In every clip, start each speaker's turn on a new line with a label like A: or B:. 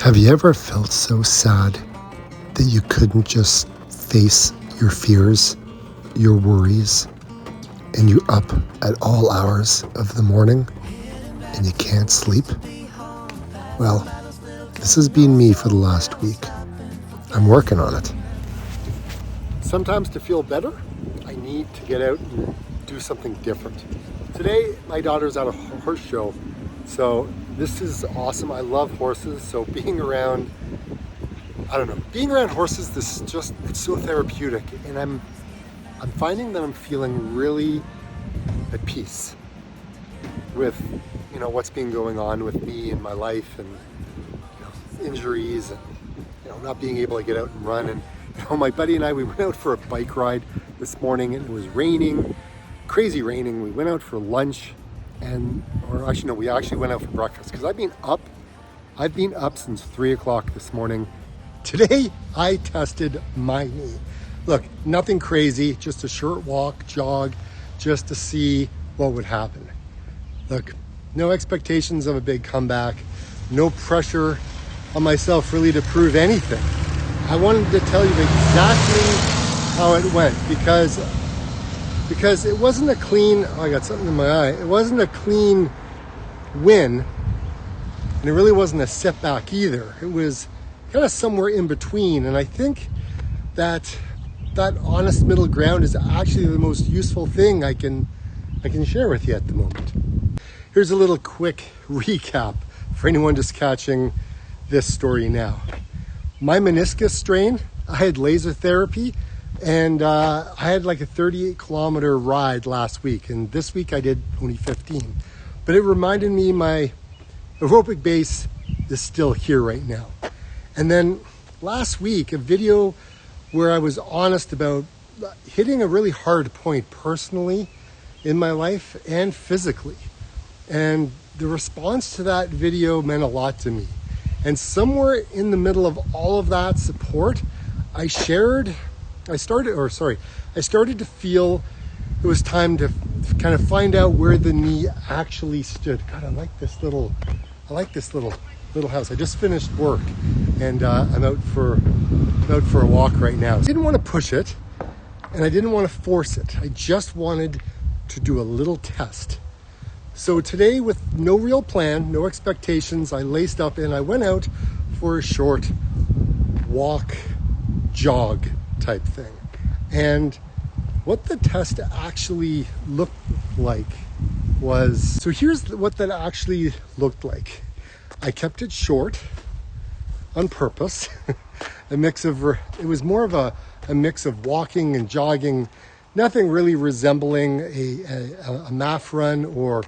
A: Have you ever felt so sad that you couldn't just face your fears, your worries, and you're up at all hours of the morning and you can't sleep? Well, this has been me for the last week. I'm working on it. Sometimes to feel better, I need to get out and do something different. Today, my daughter's at a horse show, so this is awesome. I love horses, so being around horses, it's so therapeutic, and I'm finding that I'm feeling really at peace with, what's been going on with me in my life, and injuries, and not being able to get out and run. And my buddy and I, we went out for a bike ride this morning, and it was raining, crazy raining. We went out for lunch, we actually went out for breakfast, because I've been up since 3 o'clock this morning. Today I tested my knee. Look, nothing crazy, just a short walk, jog, just to see what would happen. Look, no expectations of a big comeback, no pressure on myself really to prove anything. I wanted to tell you exactly how it went, because it wasn't a clean, I got something in my eye. It wasn't a clean win, and it really wasn't a setback either. It was kind of somewhere in between, and I think that honest middle ground is actually the most useful thing I can share with you at the moment. Here's a little quick recap for anyone just catching this story now. My meniscus strain, I had laser therapy, and I had like a 38-kilometer ride last week, and this week I did only 15. But it reminded me my aerobic base is still here right now. And then last week, a video where I was honest about hitting a really hard point personally in my life and physically. And the response to that video meant a lot to me. And somewhere in the middle of all of that support, I started to feel it was time to kind of find out where the knee actually stood. God, I like this little house. I just finished work, and I'm out for a walk right now. I didn't want to push it, and I didn't want to force it. I just wanted to do a little test. So today, with no real plan, no expectations, I laced up and I went out for a short walk, jog type thing. And what the test actually looked like was, what that actually looked like. I kept it short on purpose. It was more of a mix of walking and jogging, nothing really resembling a MAF run, or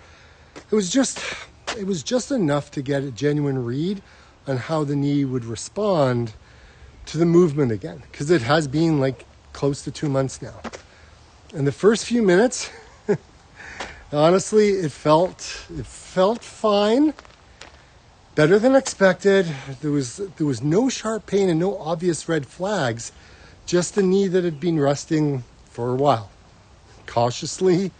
A: it was just enough to get a genuine read on how the knee would respond to the movement again, because it has been like close to 2 months now. And the first few minutes, honestly, it felt fine, better than expected. There was no sharp pain and no obvious red flags, just a knee that had been resting for a while, cautiously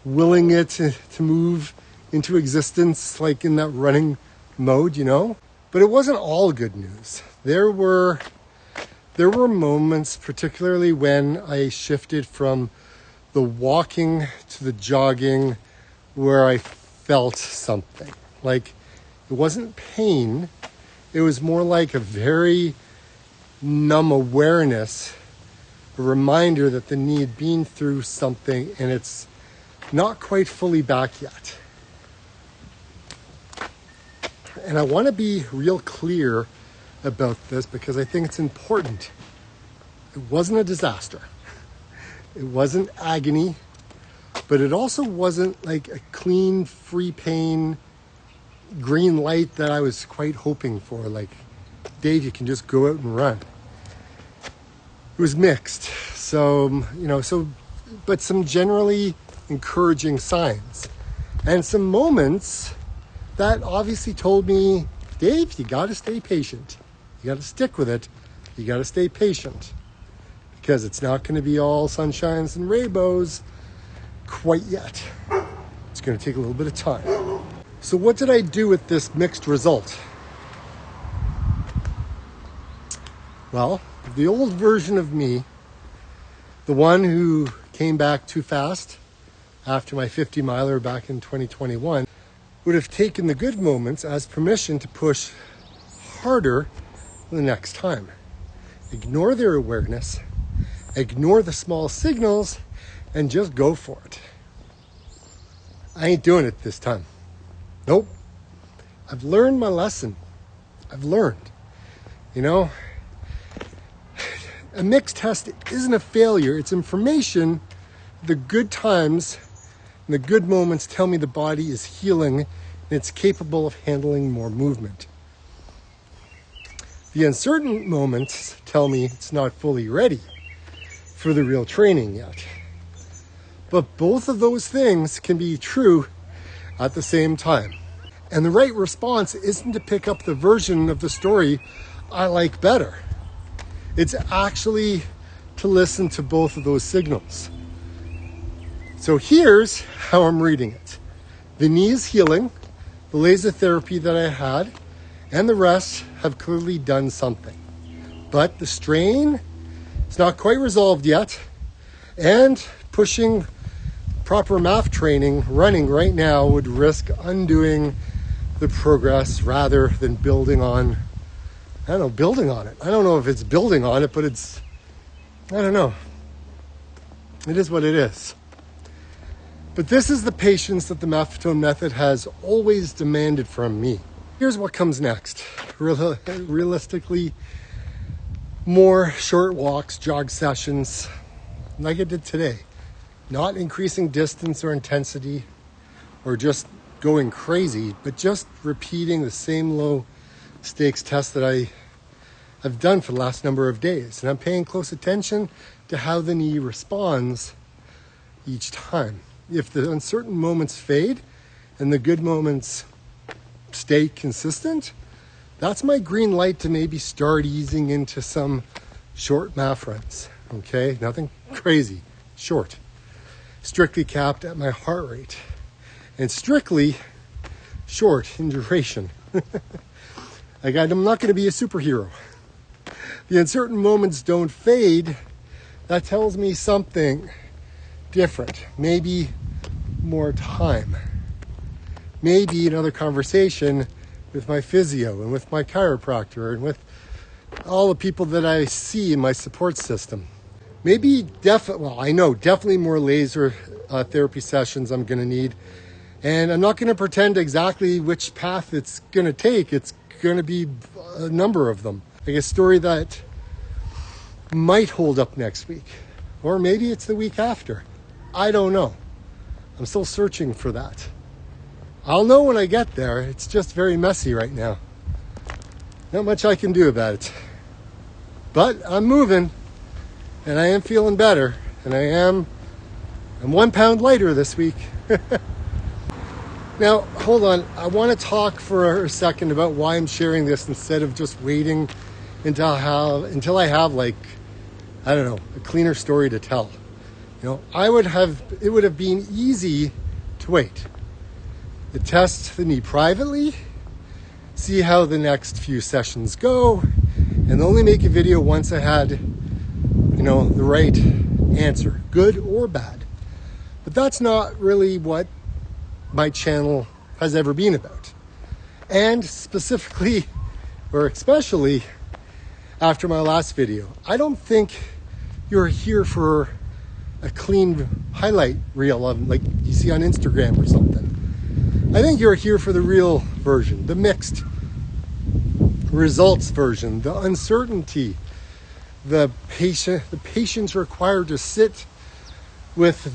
A: willing it to move into existence, like in that running mode, But it wasn't all good news. There were moments, particularly when I shifted from the walking to the jogging, where I felt something. Like, it wasn't pain. It was more like a very numb awareness, a reminder that the knee had been through something and it's not quite fully back yet. And I want to be real clear about this, because I think it's important. It wasn't a disaster. It wasn't agony, but it also wasn't like a clean, free pain, green light that I was quite hoping for. Like, Dave, you can just go out and run. It was mixed. But some generally encouraging signs, and some moments that obviously told me, Dave, you got to stay patient. You got to stick with it. You got to stay patient, because it's not going to be all sunshines and rainbows quite yet. It's going to take a little bit of time. So what did I do with this mixed result? Well, the old version of me, the one who came back too fast after my 50 miler back in 2021, would have taken the good moments as permission to push harder the next time. Ignore their awareness, ignore the small signals, and just go for it. I ain't doing it this time. Nope. I've learned my lesson. I've learned. You know, a mixed test isn't a failure. It's information. The good times and the good moments tell me the body is healing and it's capable of handling more movement. The uncertain moments tell me it's not fully ready for the real training yet. But both of those things can be true at the same time. And the right response isn't to pick up the version of the story I like better. It's actually to listen to both of those signals. So here's how I'm reading it. The knee is healing, the laser therapy that I had, and the rest have clearly done something. But the strain is not quite resolved yet, and pushing proper MAF training running right now would risk undoing the progress rather than building on it. I don't know if it's building on it, but I don't know. It is what it is. But this is the patience that the Maffetone method has always demanded from me. Here's what comes next. Realistically, more short walks, jog sessions, like I did today. Not increasing distance or intensity or just going crazy, but just repeating the same low stakes test that I have done for the last number of days. And I'm paying close attention to how the knee responds each time. If the uncertain moments fade and the good moments stay consistent, that's my green light to maybe start easing into some short MAF runs. Okay, nothing crazy, short. Strictly capped at my heart rate and strictly short in duration. I'm not going to be a superhero. The uncertain moments don't fade. That tells me something different. Maybe more time. Maybe another conversation with my physio and with my chiropractor and with all the people that I see in my support system. Maybe definitely more laser therapy sessions I'm going to need. And I'm not going to pretend exactly which path it's going to take. It's going to be a number of them. Like a story that might hold up next week. Or maybe it's the week after. I don't know. I'm still searching for that. I'll know when I get there. It's just very messy right now. Not much I can do about it. But I'm moving. And I am feeling better. And I'm 1 pound lighter this week. Now, hold on. I want to talk for a second about why I'm sharing this instead of just waiting until I have a cleaner story to tell. It would have been easy to wait. To test the knee privately, see how the next few sessions go, and only make a video once I had, the right answer, good or bad. But that's not really what my channel has ever been about. And specifically, or especially after my last video, I don't think you're here for a clean highlight reel of like you see on Instagram or something. I think you're here for the real version, the mixed results version, the uncertainty, the patience required to sit with,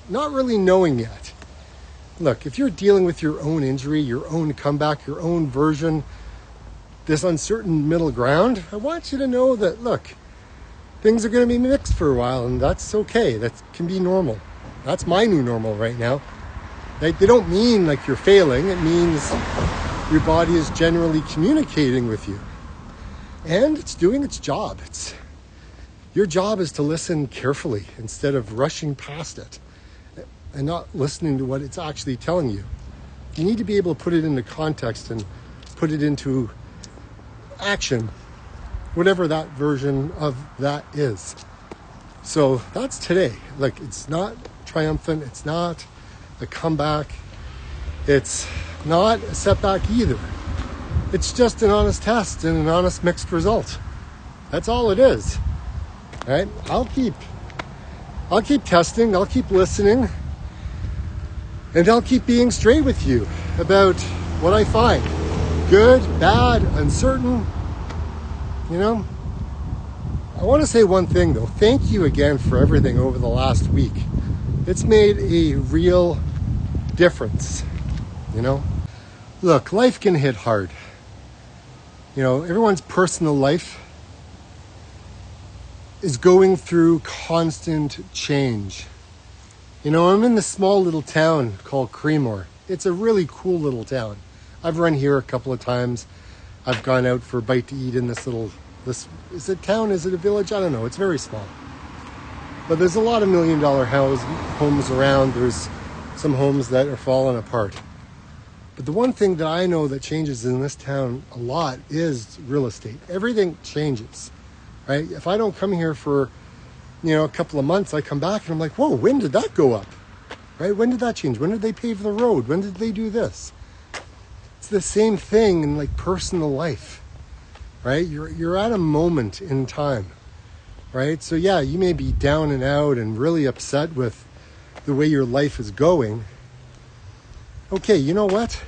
A: not really knowing yet. Look, if you're dealing with your own injury, your own comeback, your own version, this uncertain middle ground, I want you to know that, look, things are going to be mixed for a while, and that's okay. That can be normal. That's my new normal right now. They don't mean like you're failing. It means your body is generally communicating with you. And it's doing its job. Your job is to listen carefully instead of rushing past it and not listening to what it's actually telling you. You need to be able to put it into context and put it into action whatever that version of that is. So that's today. Like, it's not triumphant. It's not a comeback. It's not a setback either. It's just an honest test and an honest mixed result. That's all it is. Right? I'll keep testing. I'll keep listening. And I'll keep being straight with you about what I find. Good, bad, uncertain. You know, I want to say one thing though. Thank you again for everything over the last week. It's made a real difference, you know. Look, life can hit hard. You know, everyone's personal life is going through constant change. You know, I'm in this small little town called Creemore. It's a really cool little town. I've run here a couple of times. I've gone out for a bite to eat in this is it town? Is it a village? I don't know. It's very small. But there's a lot of $1 million homes around. There's some homes that are falling apart. But the one thing that I know that changes in this town a lot is real estate. Everything changes, right? If I don't come here for, you know, a couple of months, I come back and I'm like, whoa, when did that go up? Right? When did that change? When did they pave the road? When did they do this? It's the same thing in like personal life, right? You're at a moment in time, right? So yeah, you may be down and out and really upset with the way your life is going. Okay, you know what?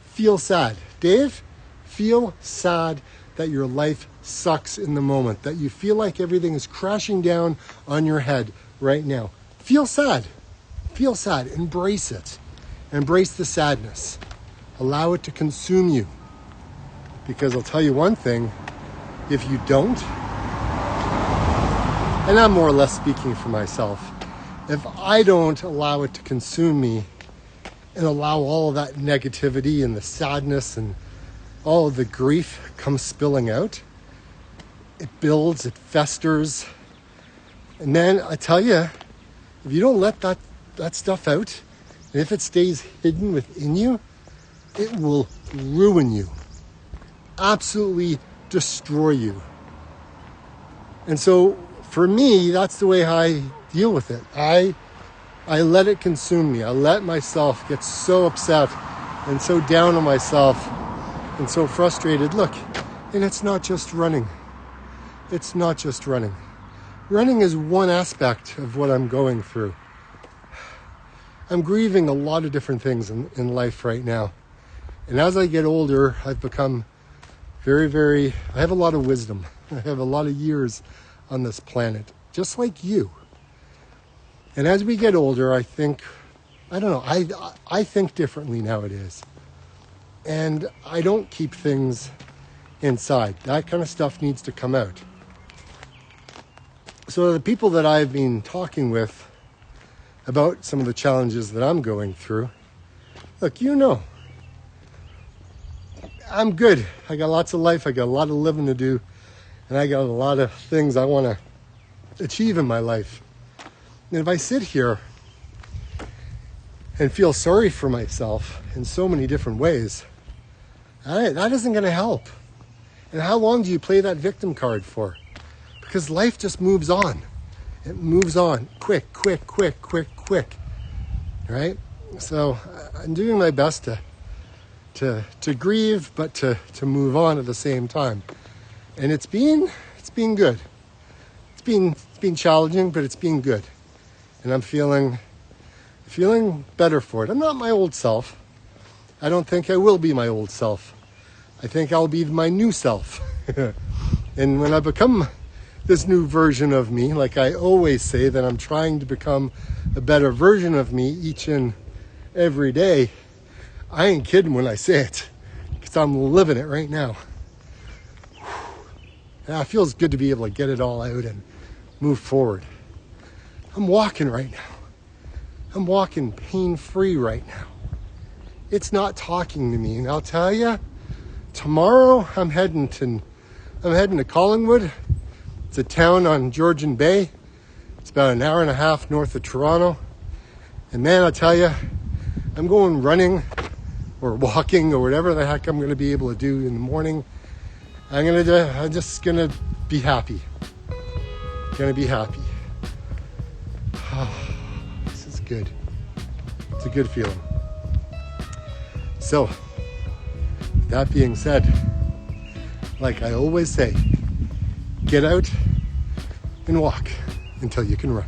A: Feel sad. Dave, feel sad that your life sucks in the moment, that you feel like everything is crashing down on your head right now. Feel sad. Feel sad. Embrace it. Embrace the sadness. Allow it to consume you. Because I'll tell you one thing, if you don't, and I'm more or less speaking for myself, if I don't allow it to consume me and allow all of that negativity and the sadness and all of the grief come spilling out, it builds, it festers. And then I tell you, if you don't let that stuff out, and if it stays hidden within you, it will ruin you. Absolutely destroy you. And so for me, that's the way I deal with it. I let it consume me. I let myself get so upset and so down on myself and so frustrated. Look, and it's not just running. It's not just running. Running is one aspect of what I'm going through. I'm grieving a lot of different things in life right now. And as I get older, I've become I have a lot of wisdom. I have a lot of years on this planet, just like you. And as we get older, I think differently nowadays. And I don't keep things inside. That kind of stuff needs to come out. So the people that I've been talking with about some of the challenges that I'm going through, look, you know, I'm good. I got lots of life. I got a lot of living to do. And I got a lot of things I want to achieve in my life. And if I sit here and feel sorry for myself in so many different ways, that isn't going to help. And how long do you play that victim card for? Because life just moves on. It moves on quick. Right? So I'm doing my best to grieve, but to move on at the same time. And it's been good. It's been challenging, but it's been good. And I'm feeling better for it. I'm not my old self. I don't think I will be my old self. I think I'll be my new self. And when I become this new version of me, like I always say that I'm trying to become a better version of me each and every day, I ain't kidding when I say it, because I'm living it right now. Yeah, it feels good to be able to get it all out and move forward. I'm walking right now. I'm walking pain-free right now. It's not talking to me. And I'll tell you, tomorrow I'm heading to Collingwood. It's a town on Georgian Bay. It's about an hour and a half north of Toronto. And man, I'll tell you, I'm going running or walking or whatever the heck I'm going to be able to do in the morning. I'm just gonna be happy. Gonna be happy. This is good. It's a good feeling. So, that being said, like I always say, get out and walk until you can run.